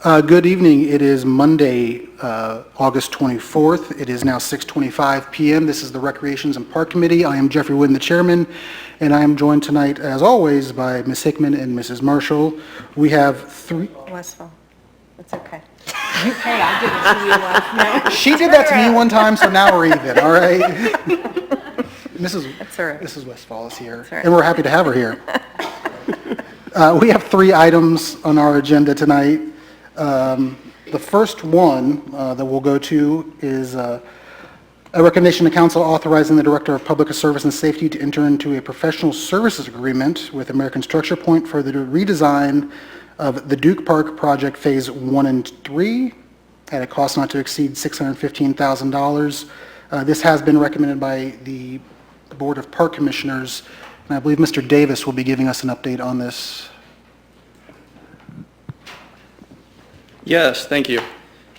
Good evening. It is Monday, August 24th. It is now 6:25 p.m. This is the Recreations and Park Committee. I am Jeffrey Wynn, the chairman, and I am joined tonight, as always, by Ms. Hickman and Mrs. Marshall. We have three... Westfall. It's okay. Hey, I did it to you last night. She did that to me one time, so now we're even, all right? That's all right. Mrs. Westfall is here, That's all right. and we're happy to have her here. We have 3 items on our agenda tonight. The first one that we'll go to is a recognition to council authorizing the Director of Public Service and Safety to enter into a professional services agreement with American Structure Point for the redesign of the Duke Park Project Phase 1 and 3 at a cost not to exceed $615,000. This has been recommended by the Board of Park Commissioners, and I believe Mr. Davis will be giving us an update on this. Yes, thank you.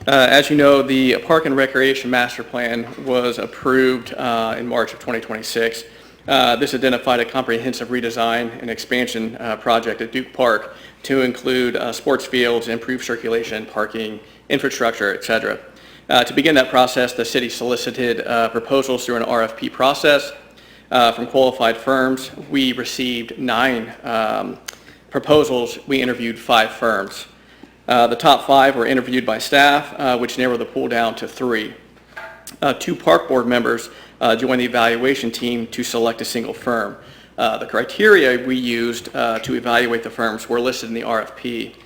As you know, the Park and Recreation Master Plan was approved in March of 2026. This identified a comprehensive redesign and expansion project at Duke Park to include sports fields, improved circulation, parking, infrastructure, et cetera. To begin that process, the city solicited proposals through an RFP process from qualified firms. We received 9 proposals. We interviewed 5 firms. The top 5 were interviewed by staff, which narrowed the pool down to 3. 2 park board members joined the evaluation team to select a single firm. The criteria we used to evaluate the firms were listed in the RFP.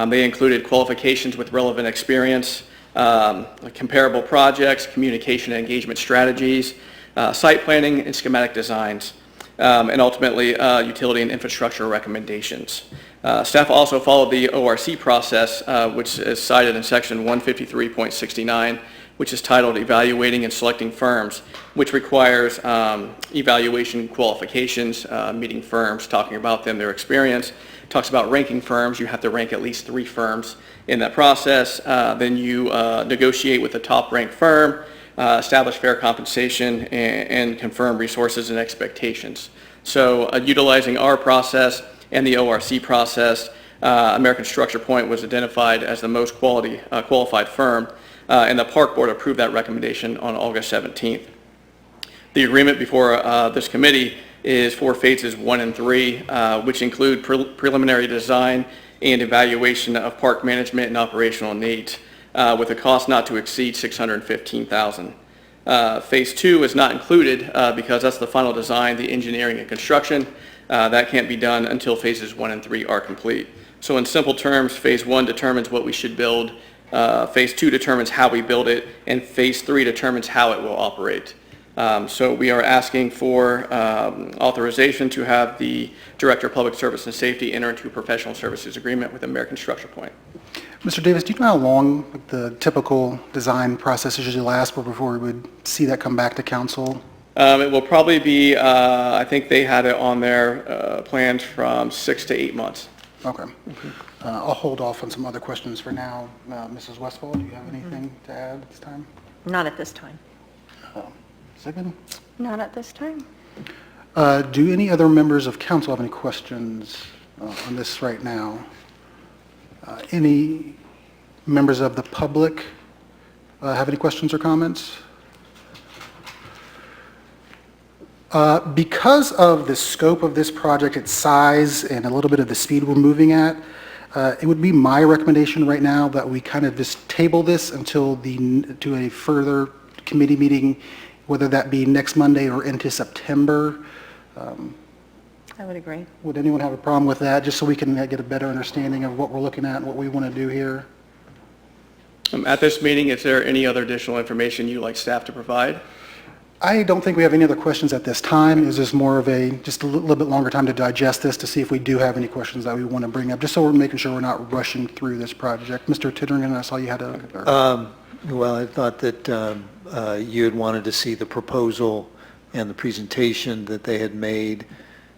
They included qualifications with relevant experience, comparable projects, communication and engagement strategies, site planning and schematic designs, and ultimately utility and infrastructure recommendations. Staff also followed the ORC process, which is cited in section 153.69, which is titled Evaluating and Selecting Firms, which requires evaluation qualifications, meeting firms, talking about them, their experience. It talks about ranking firms. You have to rank at least 3 firms in that process. Then you negotiate with the top ranked firm, establish fair compensation, and confirm resources and expectations. So utilizing our process and the ORC process, American Structure Point was identified as the most qualified firm, and the Park Board approved that recommendation on August 17th. The agreement before this committee is for phases 1 and 3, which include preliminary design and evaluation of park management and operational needs, with a cost not to exceed $615,000. Phase 2 is not included because that's the final design, the engineering and construction. That can't be done until phases 1 and 3 are complete. So in simple terms, phase 1 determines what we should build, phase 2 determines how we build it, and phase 3 determines how it will operate. So we are asking for authorization to have the Director of Public Service and Safety enter into a professional services agreement with American Structure Point. Mr. Davis, do you know how long the typical design process usually lasts before we would see that come back to council? It will probably be, I think they had it on their plans from 6 to 8 months. Okay. I'll hold off on some other questions for now. Mrs. Westfall, do you have anything to add at this time? Not at this time. Sigmund? Not at this time. Do any other members of council have any questions on this right now? Any members of the public have any questions or comments? Because of the scope of this project, its size, and a little bit of the speed we're moving at, it would be my recommendation right now that we kind of just table this until to a further committee meeting, whether that be next Monday or into September. I would agree. Would anyone have a problem with that, just so we can get a better understanding of what we're looking at and what we want to do here? At this meeting, is there any other additional information you'd like staff to provide? I don't think we have any other questions at this time. Is this more of just a little bit longer time to digest this to see if we do have any questions that we want to bring up, just so we're making sure we're not rushing through this project. Mr. Titteringen, I saw you had a... Well, I thought that you had wanted to see the proposal and the presentation that they had made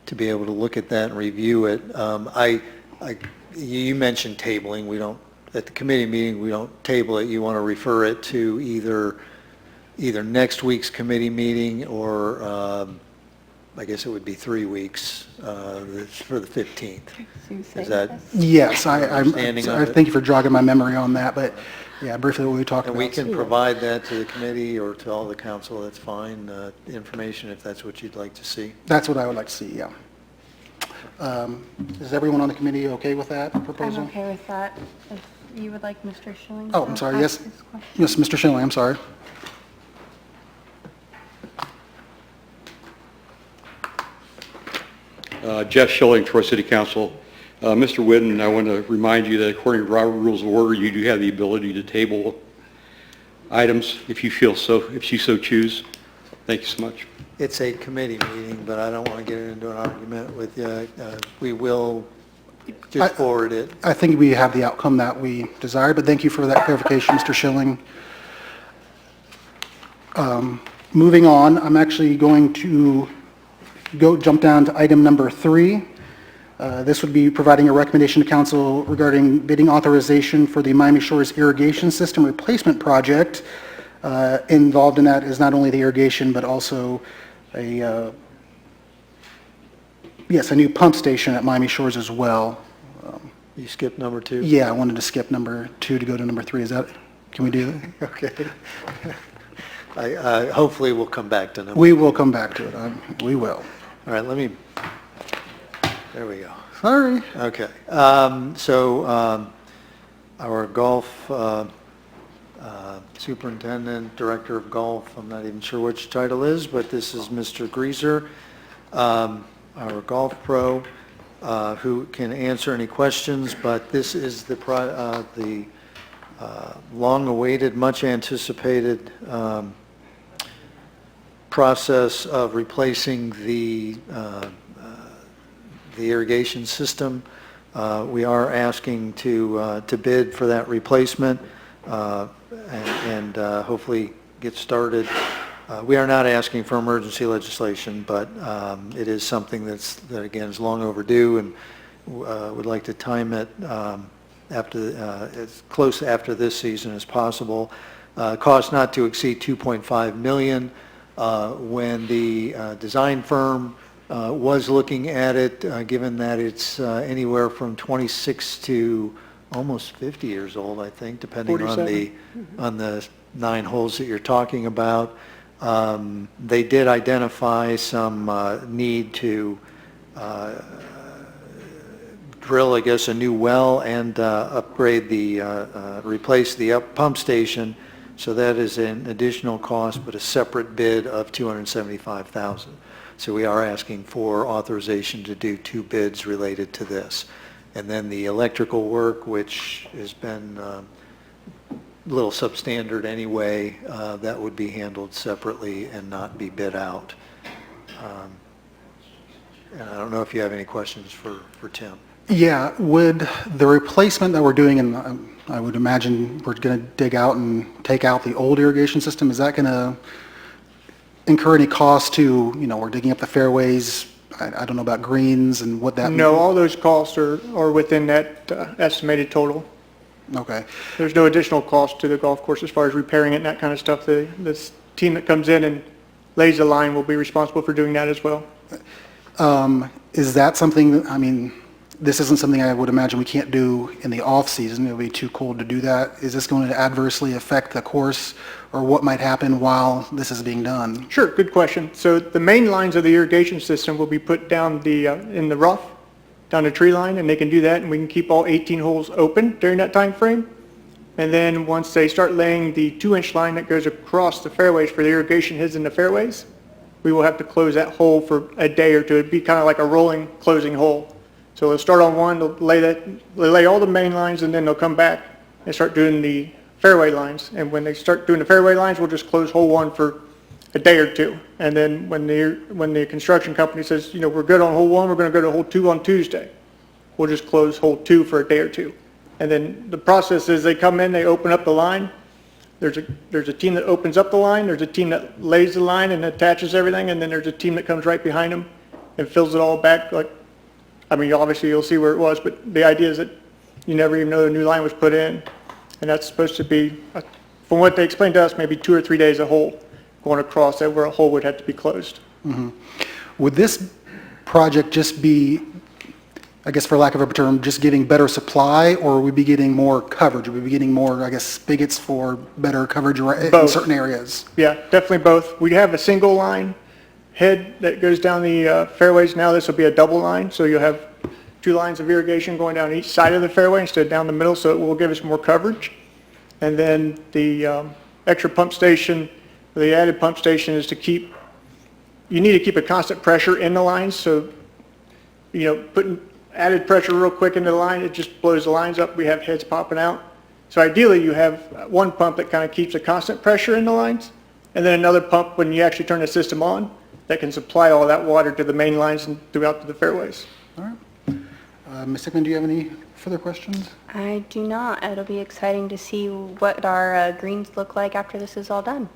to be able to look at that and review it. You mentioned tabling. We don't, at the committee meeting, we don't table it. You want to refer it to either next week's committee meeting or I guess it would be 3 weeks for the 15th. Is that, Yes, Understanding of I it. thank you for jogging my memory on that, but yeah, briefly what we talked and about. we can provide that to the committee or to all the council, that's fine, information if that's what you'd like to see. That's what I would like to see, yeah. Is everyone on the committee okay with that proposal? I'm okay with that. If you would like Mr. Schilling Oh, to I'm sorry, ask yes. his question. Yes, Mr. Schilling, I'm sorry. Jeff Schilling, Troy City Council. Mr. Whidden, I want to remind you that according to Robert Rules of Order, you do have the ability to table items if you feel so, if you so choose. Thank you so much. It's a committee meeting, but I don't want to get into an argument with you. We will just forward it. I think we have the outcome that we desire, but thank you for that clarification, Mr. Schilling. Moving on, I'm actually going to jump down to item number 3. This would be providing a recommendation to council regarding bidding authorization for the Miami Shores Irrigation System Replacement Project. Involved in that is not only the irrigation, but also a new pump station at Miami Shores as well. You skipped number 2? Yeah, I wanted to skip number 2 to go to number 3. Is that, can we do that? Okay. Hopefully we'll come back to number. We will come back to it. We will. All right, there we go. Sorry. Okay. Our golf superintendent, director of golf, I'm not even sure which title is, but this is Mr. Greaser, our golf pro, who can answer any questions, but this is the long-awaited, much-anticipated process of replacing the irrigation system. We are asking to bid for that replacement and hopefully get started. We are not asking for emergency legislation, but it is something that again is long overdue, and would like to time it as close after this season as possible. Cost not to exceed $2.5 million. When the design firm was looking at it, given that it's anywhere from 26 to almost 50 years old, I think, depending on the 9 holes that you're talking about. They did identify some need to drill, I guess, a new well and upgrade replace the pump station. So that is an additional cost, but a separate bid of $275,000. So we are asking for authorization to do 2 bids related to this. And then the electrical work, which has been a little substandard anyway, that would be handled separately and not be bid out. And I don't know if you have any questions for Tim. Yeah, would the replacement that we're doing, and I would imagine we're going to dig out and take out the old irrigation system, is that going to incur any cost to, we're digging up the fairways, I don't know about greens and what that... No, all those costs are within that estimated total. Okay. There's no additional cost to the golf course as far as repairing it and that kind of stuff. This team that comes in and lays the line will be responsible for doing that as well. Is that something, this isn't something I would imagine we can't do in the off-season. It would be too cold to do that. Is this going to adversely affect the course, or what might happen while this is being done? Sure, good question. So the main lines of the irrigation system will be put down in the rough, down the tree line, and they can do that, and we can keep all 18 holes open during that time frame. And then once they start laying the 2-inch line that goes across the fairways for the irrigation heads in the fairways, we will have to close that hole for a day or two. It'd be kind of like a rolling closing hole. So they'll start on one, they'll lay all the main lines, and then they'll come back and start doing the fairway lines. And when they start doing the fairway lines, we'll just close hole 1 for a day or two. And then when the construction company says, we're good on hole 1, we're going to go to hole 2 on Tuesday, we'll just close hole 2 for a day or two. And then the process is they come in, they open up the line. There's a team that opens up the line, there's a team that lays the line and attaches everything, and then there's a team that comes right behind them and fills it all back. Obviously you'll see where it was, but the idea is that you never even know the new line was put in. And that's supposed to be, from what they explained to us, maybe 2 or 3 days a hole going across that where a hole would have to be closed. Mm-hmm. would this project just be, I guess for lack of a better term, just giving better supply, or would we be getting more coverage? Would we be getting more, I guess, spigots for better coverage in Both. certain areas? Yeah, definitely both. We have a single line head that goes down the fairways. Now this will be a double line, so you'll have 2 lines of irrigation going down each side of the fairway instead of down the middle, so it will give us more coverage. And then the extra pump station, the added pump station is to keep, you need to keep a constant pressure in the lines, so, you know, putting added pressure real quick into the line, it just blows the lines up. We have heads popping out. So ideally, you have one pump that kind of keeps a constant pressure in the lines, and then another pump when you actually turn the system on that can supply all that water to the main lines and throughout the fairways. All right. Ms. Hickman, do you have any further questions? I do not. It'll be exciting to see what our greens look like after this is all done.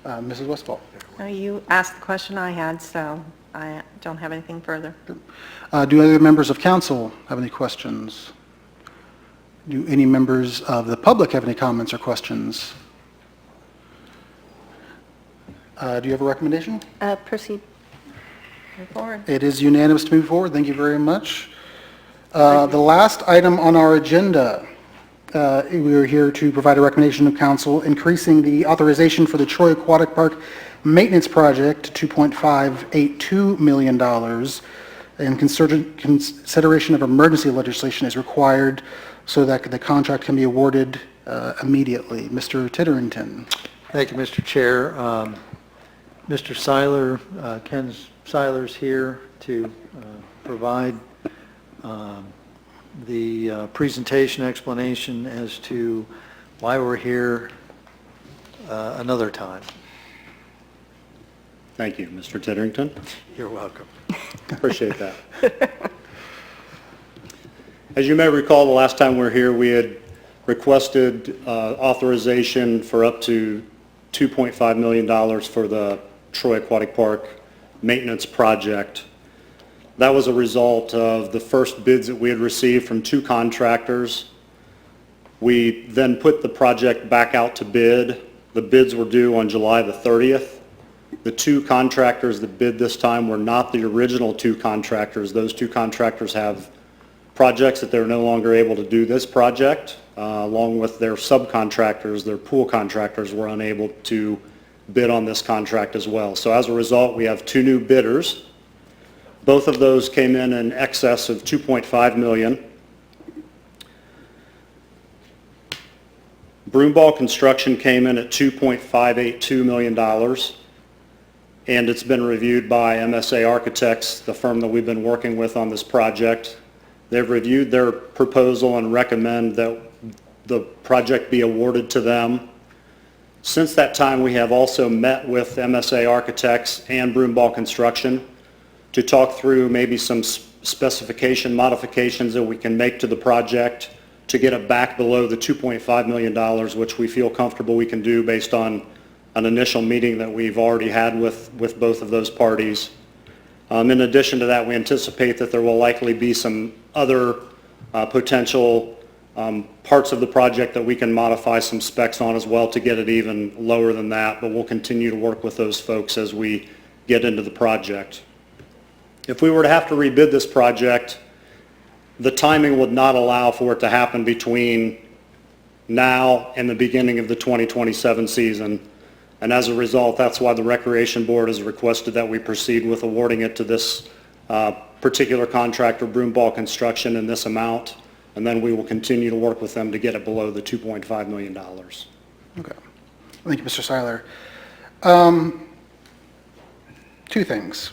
Mrs. Westfall? No, you asked the question I had, so I don't have anything further. Do other members of council have any questions? Do any members of the public have any comments or questions? Do you have a recommendation? Proceed. Move forward. It is unanimous to move forward. Thank you very much. The last item on our agenda, we are here to provide a recommendation of council increasing the authorization for the Troy Aquatic Park Maintenance Project to $2.582 million, and consideration of emergency legislation is required so that the contract can be awarded immediately. Mr. Titterington. Thank you, Mr. Chair. Mr. Seiler, Ken Seiler's here to provide the presentation explanation as to why we're here another time. Thank you, Mr. Titterington. You're welcome. Appreciate that. As you may recall, the last time we were here, we had requested authorization for up to $2.5 million for the Troy Aquatic Park maintenance project. That was a result of the first bids that we had received from 2 contractors. We then put the project back out to bid. The bids were due on July the 30th. The 2 contractors that bid this time were not the original 2 contractors. Those 2 contractors have projects that they're no longer able to do this project, along with their subcontractors. Their pool contractors were unable to bid on this contract as well. So as a result, we have 2 new bidders. Both of those came in excess of $2.5 million. Broomball Construction came in at $2.582 million, and it's been reviewed by MSA Architects, the firm that we've been working with on this project. They've reviewed their proposal and recommend that the project be awarded to them. Since that time, we have also met with MSA Architects and Broomball Construction to talk through maybe some specification modifications that we can make to the project to get it back below the $2.5 million, which we feel comfortable we can do based on an initial meeting that we've already had with both of those parties. In addition to that, we anticipate that there will likely be some other potential parts of the project that we can modify some specs on as well to get it even lower than that, but we'll continue to work with those folks as we get into the project. If we were to have to rebid this project, the timing would not allow for it to happen between now and the beginning of the 2027 season. And as a result, that's why the Recreation Board has requested that we proceed with awarding it to this particular contractor, Broomball Construction, in this amount. And then we will continue to work with them to get it below the $2.5 million. Okay. Thank you, Mr. Seiler. 2 things.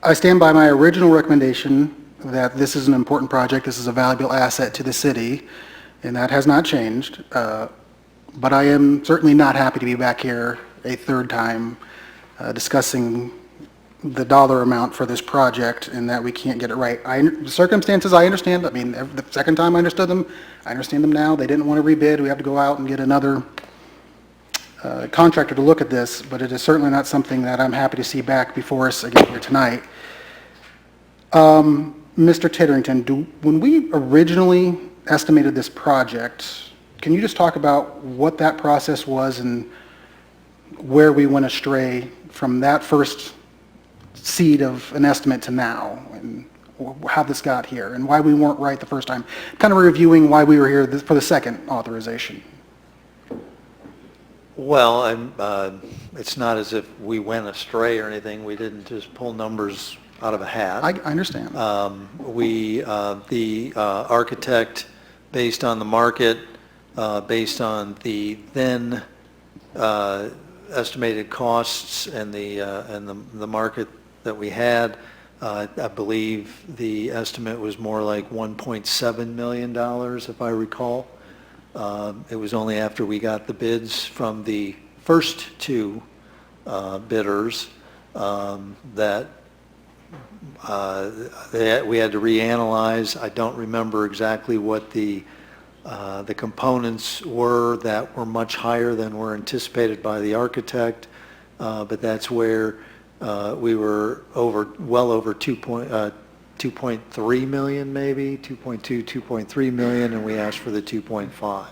I stand by my original recommendation that this is an important project, this is a valuable asset to the city, and that has not changed. But I am certainly not happy to be back here a 3rd time discussing the dollar amount for this project and that we can't get it right. The circumstances I understand. I mean, the 2nd time I understood them, I understand them now. They didn't want to rebid. We have to go out and get another contractor to look at this, but it is certainly not something that I'm happy to see back before us again here tonight. Mr. Titterington, when we originally estimated this project, can you just talk about what that process was and where we went astray from that first seed of an estimate to now, and how this got here, and why we weren't right the first time. Kind of reviewing why we were here for the second authorization. Well, it's not as if we went astray or anything. We didn't just pull numbers out of a hat. I understand. The architect, based on the market, based on the then estimated costs and the market that we had, I believe the estimate was more like $1.7 million, if I recall. It was only after we got the bids from the first two bidders that we had to reanalyze. I don't remember exactly what the components were that were much higher than were anticipated by the architect, but that's where we were well over 2.3 million, maybe 2.2, 2.3 million, and we asked for the 2.5.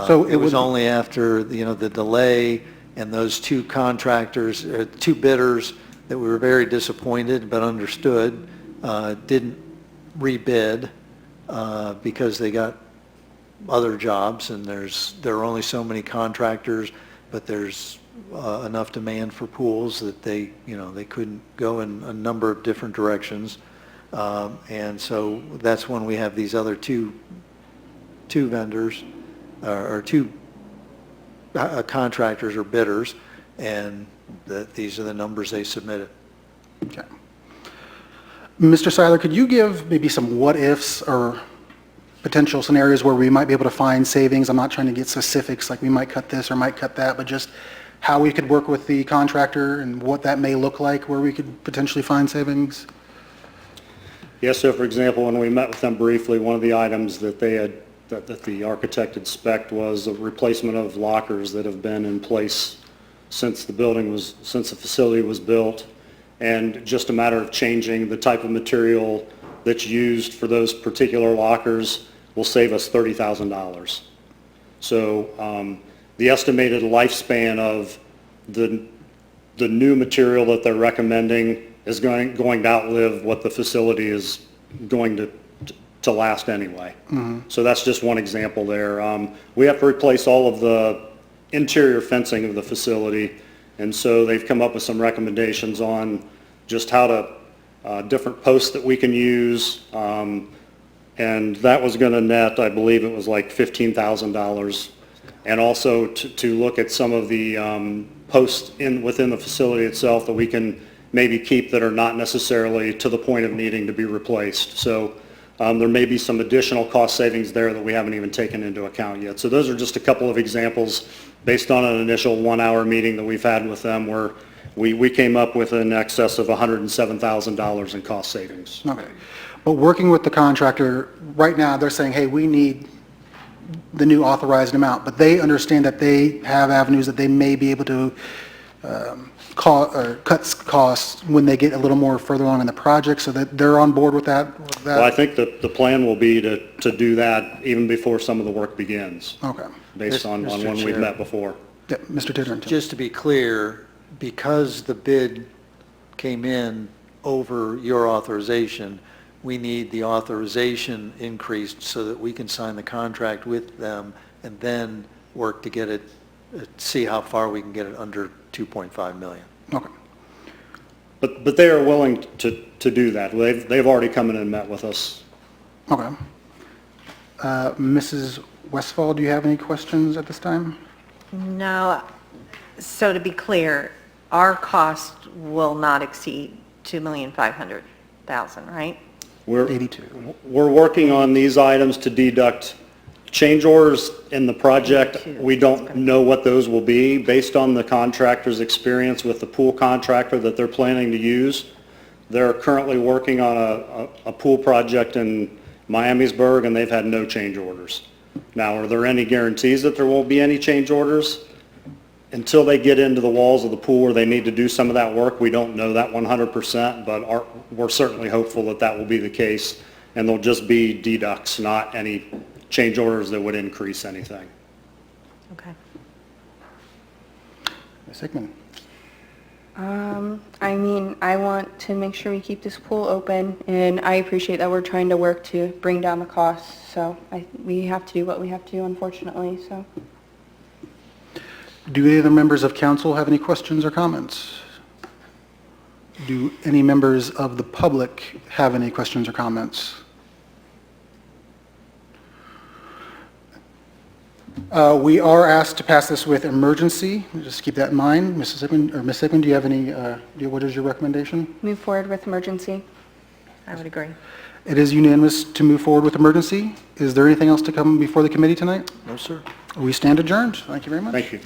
So It was only after, the delay and those two contractors, two bidders, that we were very disappointed but understood, didn't rebid because they got other jobs, and there are only so many contractors, but there's enough demand for pools that they couldn't go in a number of different directions. And so that's when we have these other two vendors, or two contractors or bidders, and these are the numbers they submitted. Okay. Mr. Seiler, could you give maybe some what-ifs or potential scenarios where we might be able to find savings? I'm not trying to get specifics, like we might cut this or might cut that, but just how we could work with the contractor and what that may look like, where we could potentially find savings? Yes, so for example, when we met with them briefly, one of the items that that the architect had spec'd was a replacement of lockers that have been in place since the facility was built, and just a matter of changing the type of material that's used for those particular lockers will save us $30,000. So the estimated lifespan of the new material that they're recommending is going to outlive what the facility is going to last anyway. So that's just one example there. We have to replace all of the interior fencing of the facility, and so they've come up with some recommendations on just how to, different posts that we can use, and that was going to net, I believe it was like $15,000. And also to look at some of the posts within the facility itself that we can maybe keep that are not necessarily to the point of needing to be replaced. So there may be some additional cost savings there that we haven't even taken into account yet. So those are just a couple of examples based on an initial 1-hour meeting that we've had with them, where we came up with in excess of $107,000 in cost savings. Okay. But working with the contractor, right now, they're saying, hey, we need the new authorized amount, but they understand that they have avenues that they may be able to cut costs when they get a little more further along in the project, so that they're on board with that? Well, I think that the plan will be to do that even before some of the work begins, Okay. based on Mr. when we've Chair. met before. Yeah, Mr. Titterington? Just to be clear, because the bid came in over your authorization, we need the authorization increased so that we can sign the contract with them and then work to get it, see how far we can get it under 2.5 million. Okay. But they are willing to do that. They've already come in and met with us. Okay. Mrs. Westfall, do you have any questions at this time? No, so to be clear, our cost will not exceed $2,500,000, right? We're 82. We're working on these items to deduct change orders in the project. We don't know what those will be based on the contractor's experience with the pool contractor that they're planning to use. They're currently working on a pool project in Miamisburg, and they've had no change orders. Now, are there any guarantees that there won't be any change orders? Until they get into the walls of the pool where they need to do some of that work, we don't know that 100%, but we're certainly hopeful that that will be the case, and they'll just be deducts, not any change orders that would increase anything. Okay. Ms. Hickman? I mean, I want to make sure we keep this pool open, and I appreciate that we're trying to work to bring down the costs, so we have to do what we have to do, unfortunately, so. Do any of the members of council have any questions or comments? Do any members of the public have any questions or comments? We are asked to pass this with emergency. Just keep that in mind. Mrs. Hickman, or Ms. Hickman, do you have any, what is your recommendation? Move forward with emergency. I would agree. It is unanimous to move forward with emergency. Is there anything else to come before the committee tonight? No, sir. We stand adjourned. Thank you very much. Thank you.